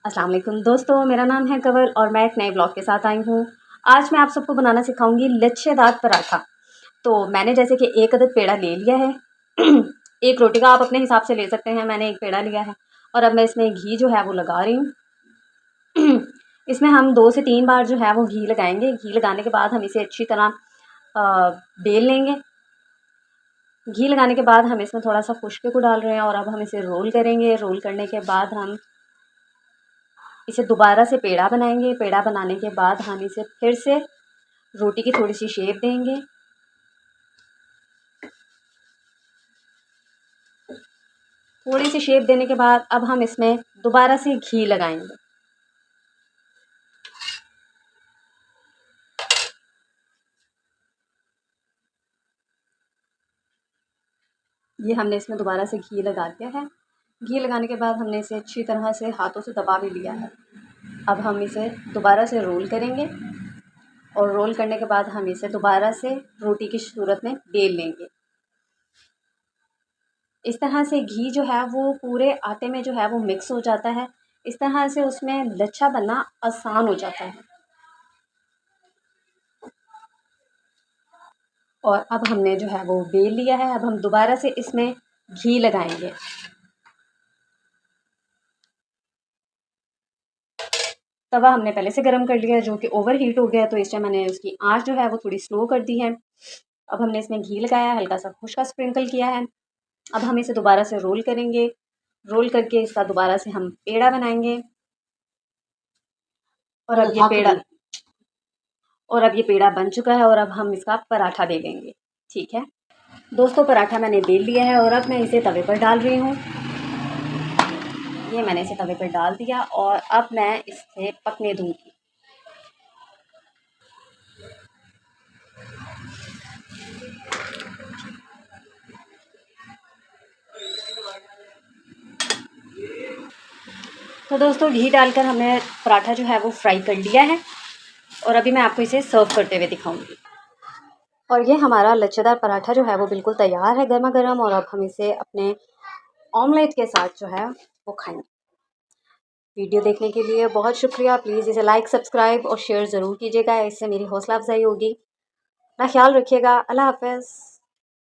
अस्सलाम वालेकुम दोस्तों, मेरा नाम है कंवल और मैं एक नए ब्लॉग के साथ आई हूँ। आज मैं आप सबको बनाना सिखाऊंगी लच्छेदार पराठा। तो मैंने जैसे कि एक अदद पेड़ा ले लिया है। एक रोटी का आप अपने हिसाब से ले सकते हैं, मैंने एक पेड़ा लिया है। और अब मैं इसमें घी जो है वो लगा रही हूँ। इसमें हम 2 से 3 बार जो है वो घी लगाएंगे। घी लगाने के बाद हम इसे अच्छी तरह बेल लेंगे। घी लगाने के बाद हम इसमें थोड़ा सा खुशके को डाल रहे हैं और अब हम इसे रोल करेंगे। रोल करने के बाद हम इसे दोबारा से पेड़ा बनाएंगे। पेड़ा बनाने के बाद हम इसे फिर से रोटी की थोड़ी सी शेप देंगे। थोड़ी सी शेप देने के बाद अब हम इसमें दोबारा से घी लगाएंगे। ये हमने इसमें दोबारा से घी लगा दिया है। घी लगाने के बाद हमने इसे अच्छी तरह से हाथों से दबा भी लिया है। अब हम इसे दोबारा से रोल करेंगे और रोल करने के बाद हम इसे दोबारा से रोटी की सूरत में बेल लेंगे। इस तरह से घी जो है वो पूरे आटे में जो है वो मिक्स हो जाता है। इस तरह से उसमें लच्छा बनना आसान हो जाता है। और अब हमने जो है वो बेल लिया है। अब हम दोबारा से इसमें घी लगाएंगे। तवा हमने पहले से गर्म कर लिया है जो कि ओवर हीट हो गया है, तो इस टाइम मैंने उसकी आंच जो है वो थोड़ी स्लो कर दी है। अब हमने इसमें घी लगाया, हल्का सा खुशका स्प्रिंकल किया है। अब हम इसे दोबारा से रोल करेंगे। रोल करके इसका दोबारा से हम पेड़ा बनाएंगे। और अब ये पेड़ा बन चुका है और अब हम इसका पराठा बेलेंगे। ठीक है दोस्तों, पराठा मैंने बेल लिया है और अब मैं इसे तवे पर डाल रही हूँ। ये मैंने इसे तवे पर डाल दिया और अब मैं इसे पकने दूंगी। तो दोस्तों, घी डालकर हमने पराठा जो है वो फ्राई कर लिया है और अभी मैं आपको इसे सर्व करते हुए दिखाऊंगी। और ये हमारा लच्छेदार पराठा जो है वो बिल्कुल तैयार है गर्मा गर्म। और अब हम इसे अपने ऑमलेट के साथ जो है वो खाएंगे। वीडियो देखने के लिए बहुत शुक्रिया। प्लीज़ इसे लाइक, सब्सक्राइब और शेयर ज़रूर कीजिएगा, इससे मेरी हौसला अफजाई होगी। अपना ख्याल रखिएगा। अल्लाह हाफ़िज़।